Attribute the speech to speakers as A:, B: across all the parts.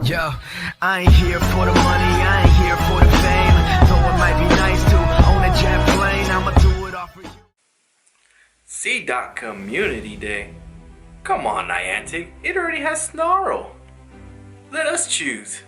A: Yo, I ain't here for the money, I ain't here for the fame. Though it might be nice to own a jet plane, I'ma do it all for you.
B: C. Community Day. Come on, Niantic, it already has Snarl. Let us choose.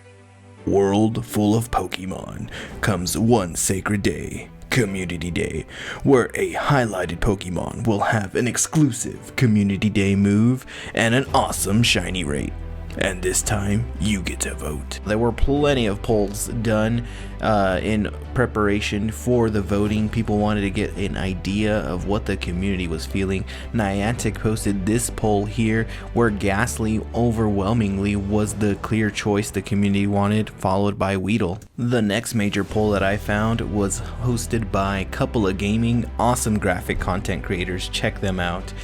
C: World full of Pokemon comes one sacred day, Community Day, where a highlighted Pokemon will have an exclusive Community Day move and an awesome shiny rate. And this time, you get to vote. There were plenty of polls done in preparation for the voting. People wanted to get an idea of what the community was feeling. Niantic posted this poll here, where Ghastly overwhelmingly was the clear choice the community wanted, followed by Weedle. The next major poll that I found was hosted by Couple of Gaming, awesome graphic content creators. Check them out.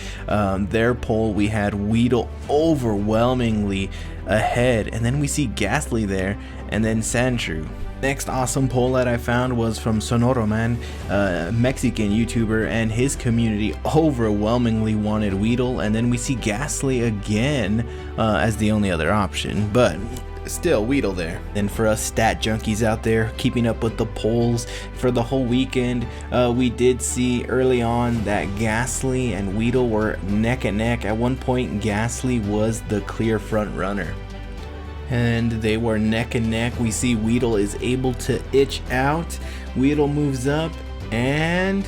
C: Their poll, we had Weedle overwhelmingly ahead, and then we see Ghastly there, and then Sandshrew. Next awesome poll that I found was from Sonoroman, a Mexican YouTuber, and his community overwhelmingly wanted Weedle, and then we see Ghastly again as the only other option, but still Weedle there. And for us stat junkies out there keeping up with the polls for the whole weekend, we did see early on that Ghastly and Weedle were neck and neck. At one point, Ghastly was the clear front runner, and they were neck and neck. We see Weedle is able to itch out. Weedle moves up, and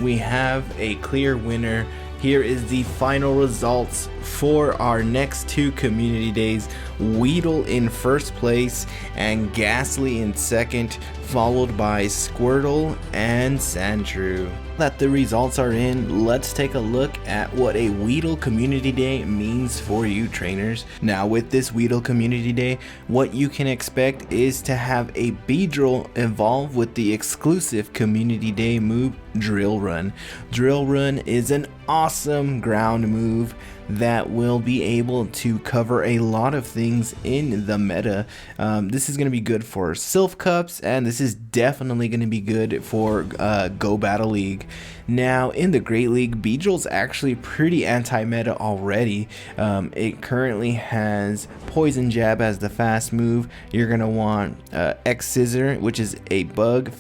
C: we have a clear winner. Here is the final results for our next two community days. Weedle in first place and Ghastly in second, followed by Squirtle and Sandshrew. That the results are in, let's take a look at what a Weedle Community Day means for you trainers. Now with this Weedle Community Day, what you can expect is to have a Beedrill evolve with the exclusive Community Day move, Drill Run. Drill Run is an awesome ground move that will be able to cover a lot of things in the meta. This is going to be good for Silph Cups, and this is definitely going to be good for Go Battle League. Now in the Great League, Beedrill's actually pretty anti-meta already. It currently has Poison Jab as the fast move. You're going to want X Scissor, which is a bug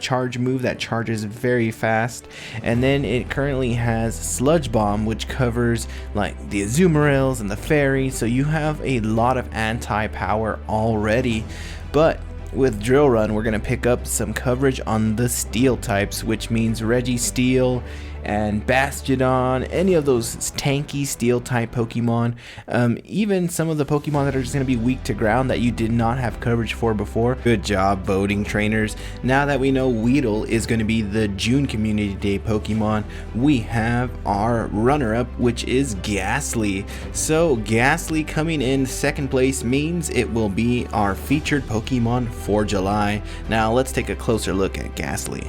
C: charge move that charges very fast. And then it currently has Sludge Bomb, which covers like the Azumarill and the Fairy. So you have a lot of anti-power already. But with Drill Run, we're going to pick up some coverage on the steel types, which means Registeel and Bastiodon, any of those tanky steel type Pokemon, even some of the Pokemon that are just going to be weak to ground that you did not have coverage for before. Good job voting, trainers. Now that we know Weedle is going to be the June Community Day Pokemon, we have our runner-up, which is Ghastly. So Ghastly coming in second place means it will be our featured Pokemon for July. Now let's take a closer look at Ghastly.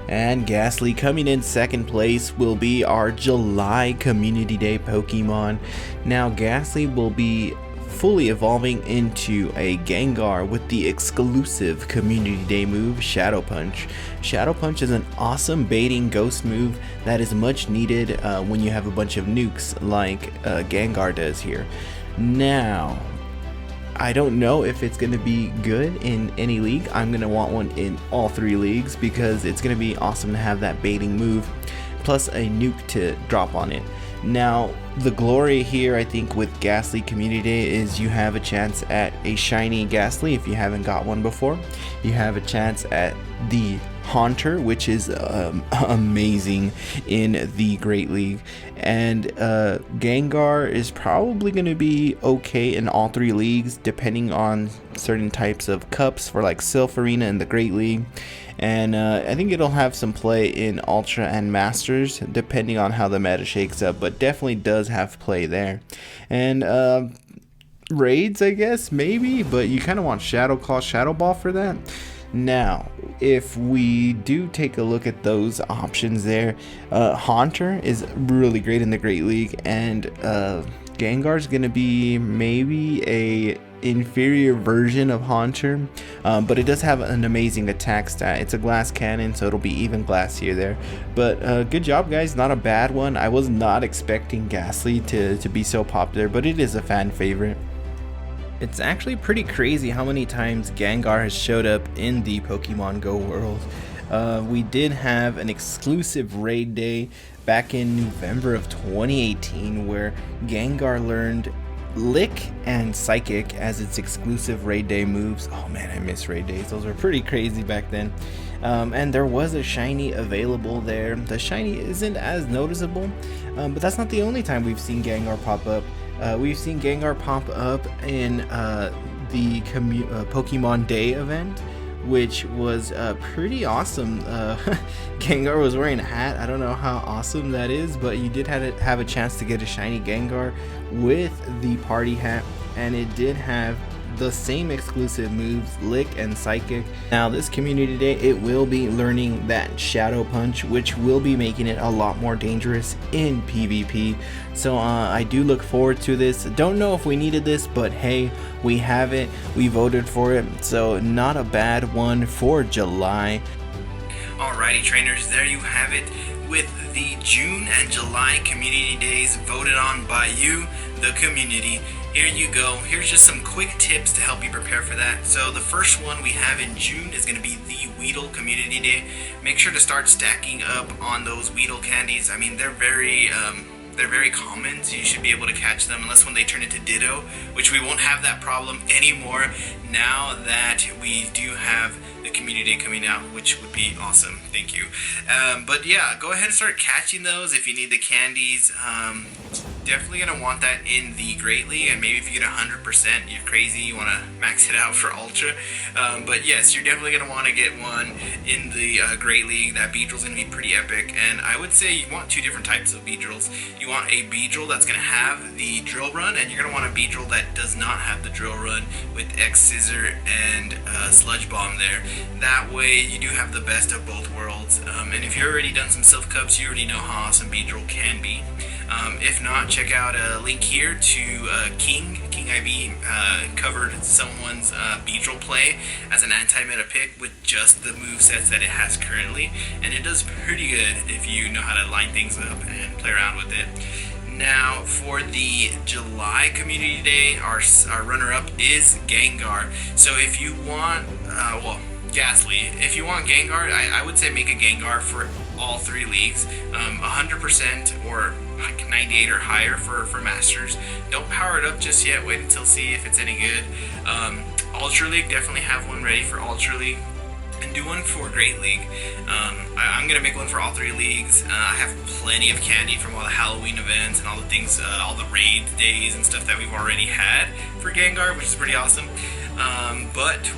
C: And Ghastly coming in second place will be our July Community Day Pokemon. Now Ghastly will be fully evolving into a Gengar with the exclusive Community Day move, Shadow Punch. Shadow Punch is an awesome baiting ghost move that is much needed when you have a bunch of nukes like Gengar does here. Now, I don't know if it's going to be good in any league. I'm going to want one in all three leagues because it's going to be awesome to have that baiting move plus a nuke to drop on it. Now, the glory here, I think, with Ghastly Community Day is you have a chance at a shiny Ghastly if you haven't got one before. You have a chance at the Haunter, which is amazing in the Great League, and Gengar is probably going to be okay in all three leagues depending on certain types of cups for like Silph Arena and the Great League, and I think it'll have some play in Ultra and Masters depending on how the meta shakes up, but definitely does have play there. And raids, I guess, maybe, but you kind of want Shadow Claw, Shadow Ball for that. Now, if we do take a look at those options there, Haunter is really great in the Great League, and Gengar is going to be maybe a inferior version of Haunter, but it does have an amazing attack stat. It's a glass cannon, so it'll be even glass here there. But good job, guys. Not a bad one. I was not expecting Ghastly to be so popular, but it is a fan favorite. It's actually pretty crazy how many times Gengar has showed up in the Pokemon Go world. We did have an exclusive raid day back in November of 2018 where Gengar learned Lick and Psychic as its exclusive raid day moves. Oh man, I miss raid days. Those were pretty crazy back then. And there was a shiny available there. The shiny isn't as noticeable, but that's not the only time we've seen Gengar pop up. We've seen Gengar pop up in the Pokemon Day event, which was pretty awesome. Gengar was wearing a hat. I don't know how awesome that is, but you did have a chance to get a shiny Gengar with the party hat, and it did have the same exclusive moves, Lick and Psychic. Now this community day, it will be learning that Shadow Punch, which will be making it a lot more dangerous in PvP. So I do look forward to this. Don't know if we needed this, but hey, we have it. We voted for it, so not a bad one for July.
B: Alrighty trainers, there you have it, with the June and July community days voted on by you, the community. Here you go. Here's just some quick tips to help you prepare for that. So the first one we have in June is going to be the Weedle Community Day. Make sure to start stacking up on those Weedle candies. I mean, they're very common, so you should be able to catch them, unless when they turn into Ditto, which we won't have that problem anymore now that we do have the community day coming out, which would be awesome. Thank you. But yeah, go ahead and start catching those if you need the candies. Definitely gonna want that in the Great League, and maybe if you get 100%, you're crazy, you want to max it out for Ultra. But yes, you're definitely gonna want to get one in the Great League. That Beedrill's gonna be pretty epic, and I would say you want two different types of Beedrills. You want a Beedrill that's gonna have the Drill Run, and you're gonna want a Beedrill that does not have the Drill Run with X Scissor and Sludge Bomb there. That way you do have the best of both worlds. And if you've already done some Silph Cups, you already know how awesome Beedrill can be. If not, check out a link here to King IV covered someone's Beedrill play as an anti-meta pick with just the movesets that it has currently, and it does pretty good if you know how to line things up and play around with it. Now, for the July Community Day, our runner-up is Gengar. So if you want, Ghastly, if you want Gengar, I would say make a Gengar for all three leagues, 100% or like 98 or higher for Masters. Don't power it up just yet, wait until see if it's any good. Ultra League, definitely have one ready for Ultra League, and do one for Great League. I'm gonna make one for all three leagues. I have plenty of candy from all the Halloween events and all the things, all the raid days and stuff that we've already had for Gengar, which is pretty awesome. But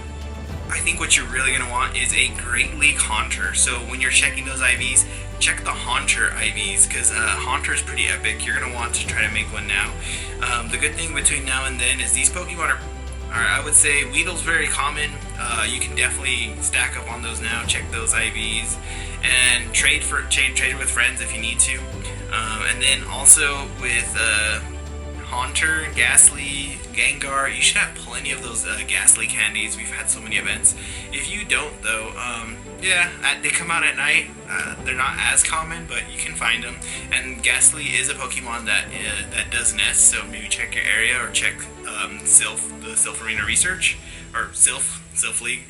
B: I think what you're really going to want is a Great League Haunter. So when you're checking those IVs, check the Haunter IVs, because Haunter is pretty epic. You're going to want to try to make one now. The good thing between now and then is these Pokemon are I would say Weedle's very common. You can definitely stack up on those now, check those IVs, and trade with friends if you need to. And then also with Haunter, Ghastly, Gengar, you should have plenty of those Ghastly candies. We've had so many events. If you don't though, they come out at night. They're not as common, but you can find them. And Ghastly is a Pokemon that does nest, so maybe check your area or check the Silph Arena Research or Silph League.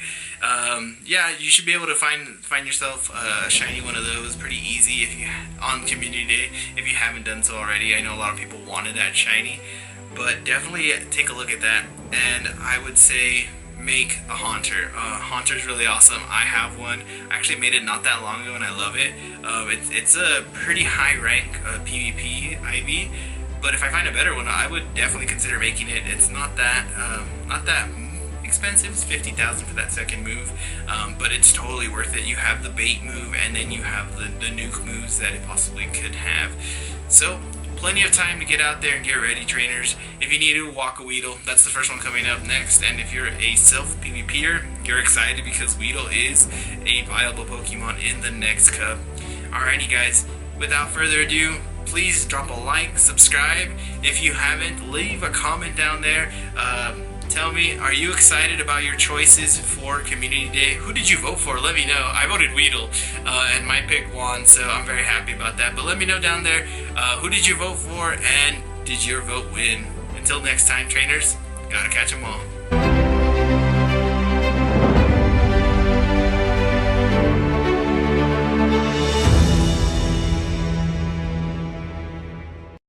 B: You should be able to find yourself a shiny one of those pretty easy on Community Day if you haven't done so already. I know a lot of people wanted that shiny, but definitely take a look at that. And I would say make a Haunter. Haunter is really awesome. I have one. I actually made it not that long ago and I love it. It's a pretty high rank PvP IV, but if I find a better one, I would definitely consider making it. It's not that expensive. It's 50,000 for that second move, but it's totally worth it. You have the bait move, and then you have the nuke moves that it possibly could have. So plenty of time to get out there and get ready, trainers. If you need to walk a Weedle, that's the first one coming up next. And if you're a Silph PvPer, you're excited because Weedle is a viable Pokemon in the next Cup. Alrighty guys, without further ado, please drop a like, subscribe. If you haven't, leave a comment down there. Tell me, are you excited about your choices for Community Day? Who did you vote for? Let me know. I voted Weedle, and my pick won, so I'm very happy about that. But let me know down there, who did you vote for, and did your vote win? Until next time, trainers, Gotta catch 'em all.